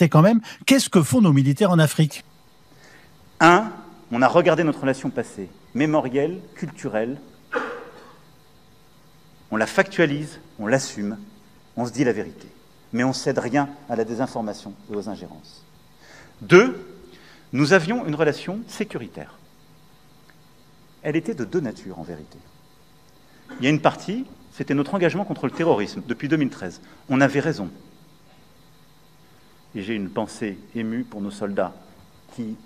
c'était quand même qu'est-ce que font nos militaires en Afrique? On a regardé notre relation passée, mémorielle, culturelle, on la factualise, on l'assume, on se dit la vérité. Mais on ne cède rien à la désinformation et aux ingérences. 2, nous avions une relation sécuritaire. Elle était de 2 natures, en vérité. Il y a une partie, c'était notre engagement contre le terrorisme, depuis 2013. On avait raison. Et j'ai une pensée émue pour nos soldats qui,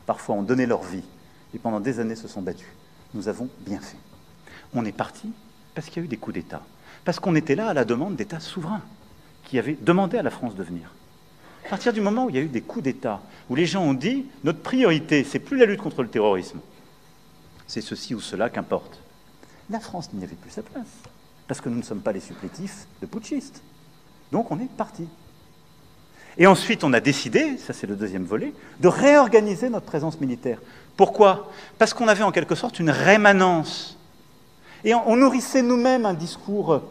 parfois, ont donné leur vie et pendant des années se sont battus. Nous avons bien fait. On est parti parce qu'il y a eu des coups d'État. Parce qu'on était là à la demande d'États souverains qui avaient demandé à la France de venir. À partir du moment où il y a eu des coups d'État, où les gens ont dit « notre priorité, c'est plus la lutte contre le terrorisme, c'est ceci ou cela qu'importe », la France n'y avait plus sa place, parce que nous ne sommes pas les supplétifs de putschistes. Donc on est parti. Et ensuite, on a décidé, ça c'est le deuxième volet, de réorganiser notre présence militaire. Pourquoi? Parce qu'on avait en quelque sorte une rémanence. Et on nourrissait nous-mêmes un discours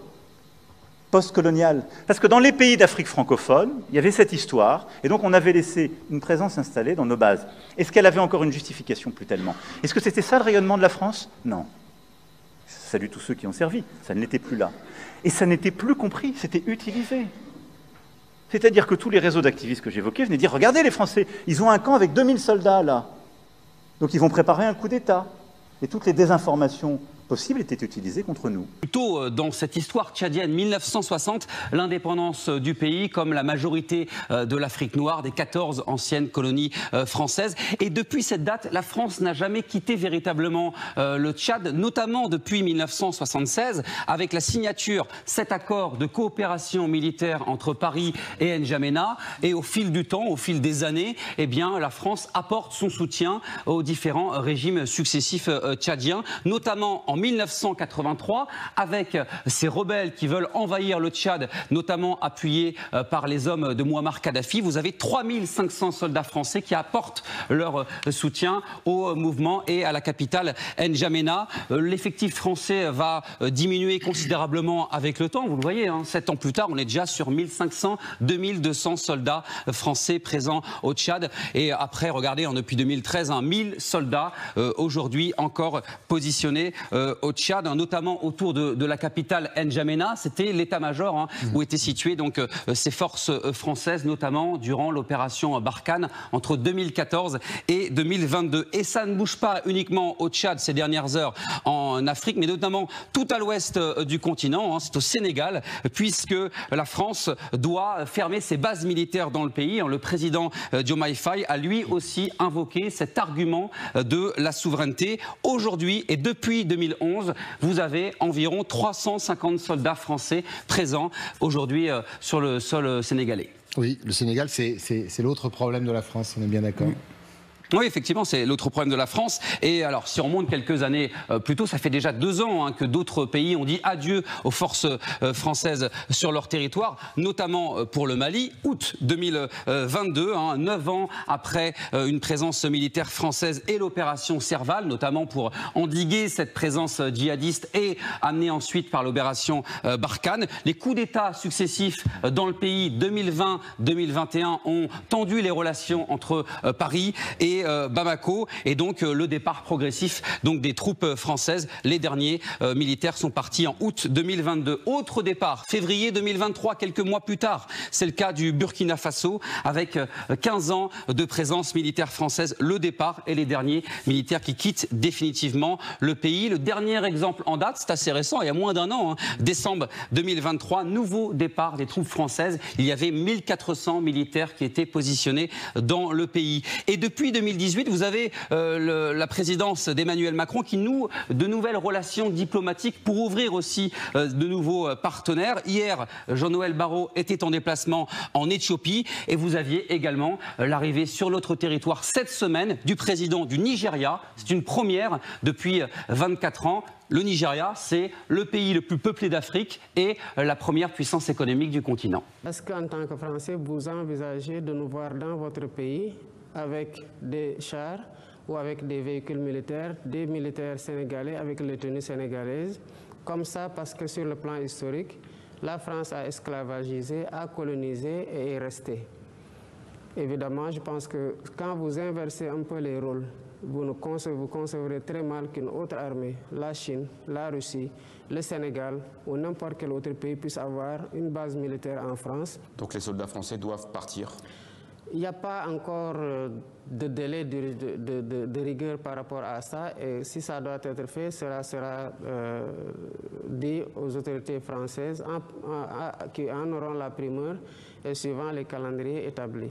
post-colonial. Parce que dans les pays d'Afrique francophone, il y avait cette histoire, et donc on avait laissé une présence installée dans nos bases. Est-ce qu'elle avait encore une justification? Plus tellement. Est-ce que c'était ça le rayonnement de la France? Non. Je salue tous ceux qui ont servi, ça ne l'était plus là. Et ça n'était plus compris, c'était utilisé. C'est-à-dire que tous les réseaux d'activistes que j'évoquais venaient dire « Regardez les Français, ils ont un camp avec 2000 soldats là. Donc ils vont préparer un coup d'État. » Et toutes les désinformations possibles étaient utilisées contre nous. Plutôt dans cette histoire tchadienne, 1960, l'indépendance du pays comme la majorité de l'Afrique noire, des 14 anciennes colonies françaises. Et depuis cette date, la France n'a jamais quitté véritablement le Tchad, notamment depuis 1976, avec la signature, cet accord de coopération militaire entre Paris et N'Djamena. Et au fil du temps, au fil des années, eh bien, la France apporte son soutien aux différents régimes successifs tchadiens, notamment en 1983, avec ces rebelles qui veulent envahir le Tchad, notamment appuyés par les hommes de Mouammar Kadhafi. Vous avez 3500 soldats français qui apportent leur soutien au mouvement et à la capitale N'Djamena. L'effectif français va diminuer considérablement avec le temps. Vous le voyez, 7 ans plus tard, on est déjà sur 1500, 2200 soldats français présents au Tchad. Et après, regardez, depuis 2013, 1000 soldats aujourd'hui encore positionnés au Tchad, notamment autour de la capitale N'Djamena. C'était l'état-major où étaient situées donc ces forces françaises, notamment durant l'opération Barkhane entre 2014 et 2022. Et ça ne bouge pas uniquement au Tchad ces dernières heures en Afrique, mais notamment tout à l'ouest du continent, c'est au Sénégal, puisque la France doit fermer ses bases militaires dans le pays. Le président Diomaye Faye a lui aussi invoqué cet argument de la souveraineté. Aujourd'hui et depuis 2011, vous avez environ 350 soldats français présents aujourd'hui sur le sol sénégalais. Oui, le Sénégal, c'est l'autre problème de la France, on est bien d'accord. Oui, effectivement, c'est l'autre problème de la France. Et alors, si on remonte quelques années plus tôt, ça fait déjà 2 ans que d'autres pays ont dit adieu aux forces françaises sur leur territoire, notamment pour le Mali, août 2022, 9 ans après une présence militaire française et l'opération Serval, notamment pour endiguer cette présence djihadiste et amenée ensuite par l'opération Barkhane. Les coups d'État successifs dans le pays 2020-2021 ont tendu les relations entre Paris et Bamako, et donc le départ progressif donc des troupes françaises. Les derniers militaires sont partis en août 2022. Autre départ, février 2023, quelques mois plus tard. C'est le cas du Burkina Faso, avec 15 ans de présence militaire française. Le départ et les derniers militaires qui quittent définitivement le pays. Le dernier exemple en date, c'est assez récent, il y a moins d'1 an, décembre 2023, nouveau départ des troupes françaises. Il y avait 1400 militaires qui étaient positionnés dans le pays. Et depuis 2018, vous avez la présidence d'Emmanuel Macron qui noue de nouvelles relations diplomatiques pour ouvrir aussi de nouveaux partenaires. Hier, Jean-Noël Barrot était en déplacement en Éthiopie et vous aviez également l'arrivée sur notre territoire cette semaine du président du Nigeria. C'est une première depuis 24 ans. Le Nigeria, c'est le pays le plus peuplé d'Afrique et la première puissance économique du continent. Est-ce qu'en tant que Français, vous envisagez de nous voir dans votre pays avec des chars ou avec des véhicules militaires, des militaires sénégalais avec les tenues sénégalaises, comme ça parce que sur le plan historique, la France a esclavagisé, a colonisé et est restée. évidemment, je pense que quand vous inversez un peu les rôles, vous concevrez très mal qu'une autre armée, la Chine, la Russie, le Sénégal ou n'importe quel autre pays puisse avoir une base militaire en France. Donc les soldats français doivent partir? Il n'y a pas encore de délai de rigueur par rapport à ça, et si ça doit être fait, cela sera dit aux autorités françaises qui en auront la primeur et suivant les calendriers établis.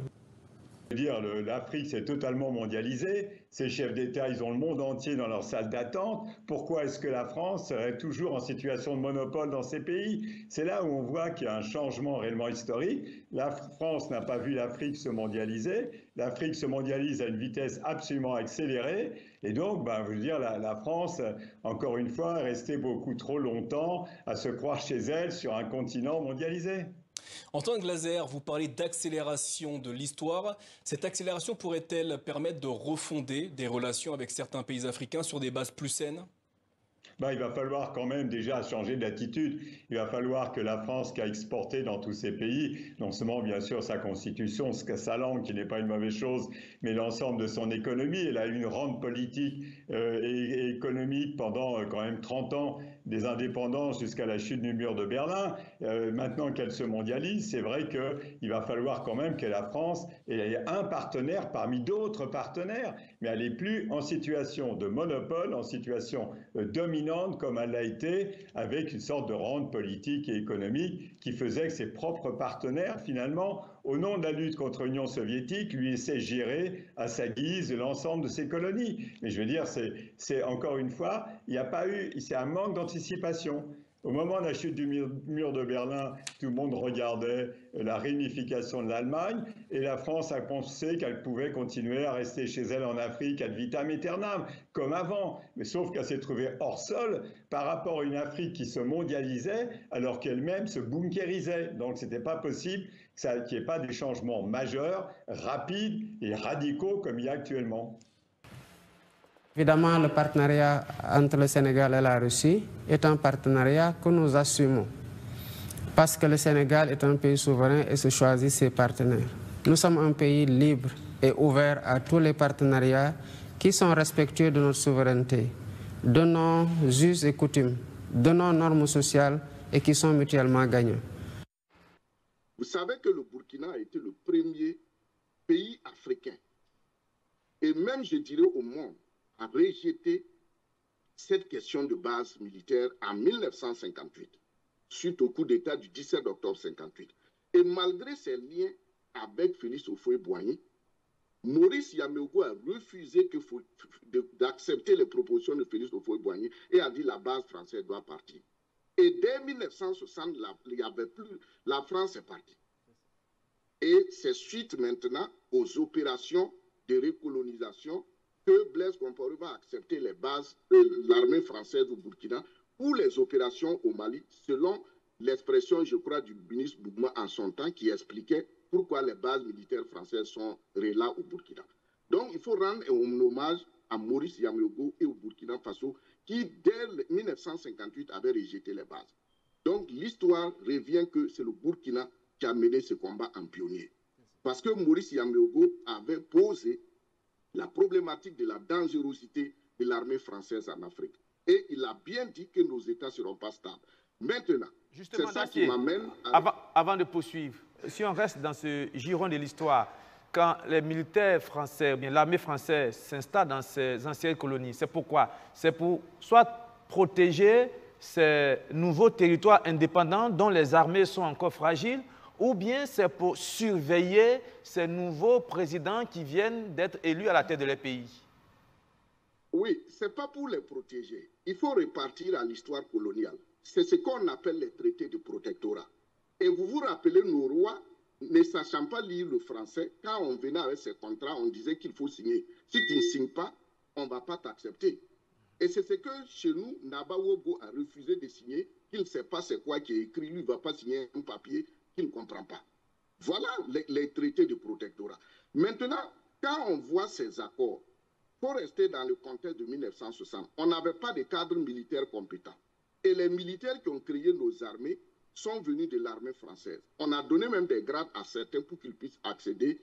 L'Afrique s'est totalement mondialisée, ces chefs d'État, ils ont le monde entier dans leur salle d'attente. Pourquoi est-ce que la France serait toujours en situation de monopole dans ces pays? C'est là où on voit qu'il y a un changement réellement historique. La France n'a pas vu l'Afrique se mondialiser. L'Afrique se mondialise à une vitesse absolument accélérée. Et donc, je veux dire, la France, encore une fois, est restée beaucoup trop longtemps à se croire chez elle sur un continent mondialisé. Antoine Glaser, vous parlez d'accélération de l'histoire. Cette accélération pourrait-elle permettre de refonder des relations avec certains pays africains sur des bases plus saines ? Il va falloir quand même déjà changer d'attitude. Il va falloir que la France, qui a exporté dans tous ces pays, non seulement bien sûr sa constitution, sa langue, qui n'est pas une mauvaise chose, mais l'ensemble de son économie. Elle a eu une rente politique et économique pendant quand même 30 ans, des indépendances jusqu'à la chute du mur de Berlin. Maintenant qu'elle se mondialise, c'est vrai qu'il va falloir quand même que la France ait un partenaire parmi d'autres partenaires, mais elle n'est plus en situation de monopole, en situation dominante comme elle l'a été, avec une sorte de rente politique et économique qui faisait que ses propres partenaires, finalement, au nom de la lutte contre l'Union soviétique, lui laissaient gérer à sa guise l'ensemble de ses colonies. Mais je veux dire, c'est encore une fois, il n'y a pas eu, c'est un manque d'anticipation. Au moment de la chute du mur de Berlin, tout le monde regardait la réunification de l'Allemagne et la France a pensé qu'elle pouvait continuer à rester chez elle en Afrique ad vitam aeternam, comme avant. Mais sauf qu'elle s'est trouvée hors sol par rapport à une Afrique qui se mondialisait alors qu'elle-même se bunkérisait. Donc ce n'était pas possible qu'il n'y ait pas des changements majeurs, rapides et radicaux comme il y a actuellement. Évidemment, le partenariat entre le Sénégal et la Russie est un partenariat que nous assumons parce que le Sénégal est un pays souverain et se choisit ses partenaires. Nous sommes un pays libre et ouvert à tous les partenariats qui sont respectueux de notre souveraineté, de nos us et coutumes, de nos normes sociales et qui sont mutuellement gagnants. Vous savez que le Burkina a été le premier pays africain et même, je dirais, au monde, a rejeté cette question de base militaire en 1958, suite au coup d'État du 17 octobre 1958. Et malgré ses liens avec Félix Houphouët-Boigny, Maurice Yameogo a refusé d'accepter les propositions de Félix Houphouët-Boigny et a dit que la base française doit partir. Et dès 1960, il y avait plus, la France est partie. Et c'est suite maintenant aux opérations de recolonisation que Blaise Compaoré va accepter les bases de l'armée française au Burkina pour les opérations au Mali, selon l'expression, je crois, du ministre Bougma en son temps, qui expliquait pourquoi les bases militaires françaises sont là au Burkina. Donc, il faut rendre un hommage à Maurice Yameogo et au Burkina Faso, qui, dès 1958, avait rejeté les bases. Donc, l'histoire revient que c'est le Burkina qui a mené ce combat en pionnier. Parce que Maurice Yameogo avait posé la problématique de la dangerosité de l'armée française en Afrique. Et il a bien dit que nos États ne seront pas stables. Maintenant, c'est ça qui m'amène à... Avant de poursuivre, si on reste dans ce giron de l'histoire, quand les militaires français, ou bien l'armée française s'installe dans ces anciennes colonies, c'est pourquoi? C'est pour soit protéger ces nouveaux territoires indépendants dont les armées sont encore fragiles, ou bien c'est pour surveiller ces nouveaux présidents qui viennent d'être élus à la tête de leur pays? Oui, ce n'est pas pour les protéger. Il faut repartir à l'histoire coloniale. C'est ce qu'on appelle les traités de protectorat. Et vous vous rappelez, nos rois, ne sachant pas lire le français, quand on venait avec ces contrats, on disait qu'il faut signer. Si tu ne signes pas, on ne va pas t'accepter. Et c'est ce que chez nous, Naba Wogo a refusé de signer, qu'il ne sait pas c'est quoi qui est écrit, lui ne va pas signer un papier qu'il ne comprend pas. Voilà les traités de protectorat. Maintenant, quand on voit ces accords, il faut rester dans le contexte de 1960. On n'avait pas de cadre militaire compétent. Et les militaires qui ont créé nos armées sont venus de l'armée française. On a donné même des grades à certains pour qu'ils puissent accéder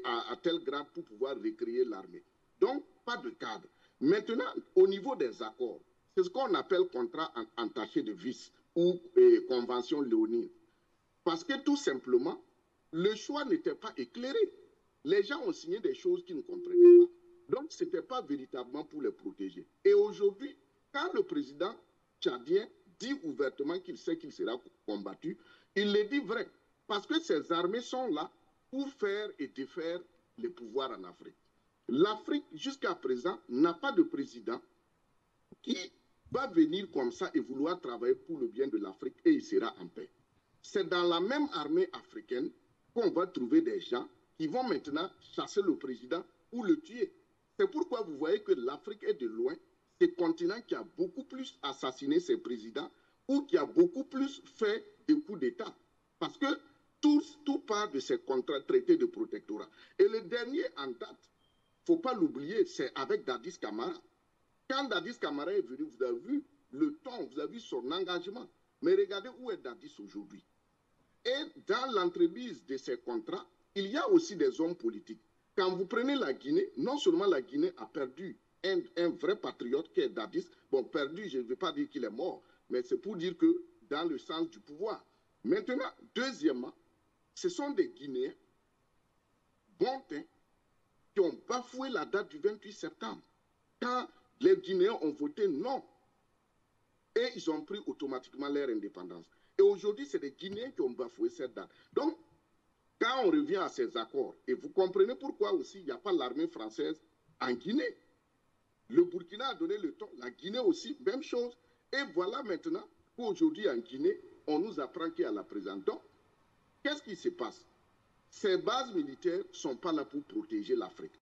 à tel grade pour pouvoir recréer l'armée. Donc, pas de cadre. Maintenant, au niveau des accords, c'est ce qu'on appelle contrat entaché de vice ou convention léonine. Parce que tout simplement, le choix n'était pas éclairé. Les gens ont signé des choses qu'ils ne comprenaient pas. Donc, ce n'était pas véritablement pour les protéger. Et aujourd'hui, quand le président tchadien dit ouvertement qu'il sait qu'il sera combattu, il le dit vrai. Parce que ces armées sont là pour faire et défaire les pouvoirs en Afrique. L'Afrique, jusqu'à présent, n'a pas de président qui va venir comme ça et vouloir travailler pour le bien de l'Afrique et il sera en paix. C'est dans la même armée africaine qu'on va trouver des gens qui vont maintenant chasser le président ou le tuer. C'est pourquoi vous voyez que l'Afrique est de loin ce continent qui a beaucoup plus assassiné ses présidents ou qui a beaucoup plus fait des coups d'État. Parce que tout part de ces contrats traités de protectorat. Et le dernier en date, il ne faut pas l'oublier, c'est avec Dadis Camara. Quand Dadis Camara est venu, vous avez vu le temps, vous avez vu son engagement. Mais regardez où est Dadis aujourd'hui. Et dans l'entrebise de ces contrats, il y a aussi des hommes politiques. Quand vous prenez la Guinée, non seulement la Guinée a perdu un vrai patriote qui est Dadis, bon, perdu, je ne vais pas dire qu'il est mort, mais c'est pour dire que dans le sens du pouvoir. Maintenant, deuxièmement, ce sont des Guinéens, bon teint, qui ont bafoué la date du 28 septembre. Quand les Guinéens ont voté non, et ils ont pris automatiquement leur indépendance. Et aujourd'hui, c'est les Guinéens qui ont bafoué cette date. Donc, quand on revient à ces accords, et vous comprenez pourquoi aussi il n'y a pas l'armée française en Guinée. Le Burkina a donné le ton, la Guinée aussi, même chose. Et voilà maintenant qu'aujourd'hui en Guinée, on nous apprend qu'il y a la présence. Donc, qu'est-ce qui se passe? Ces bases militaires ne sont pas là pour protéger l'Afrique.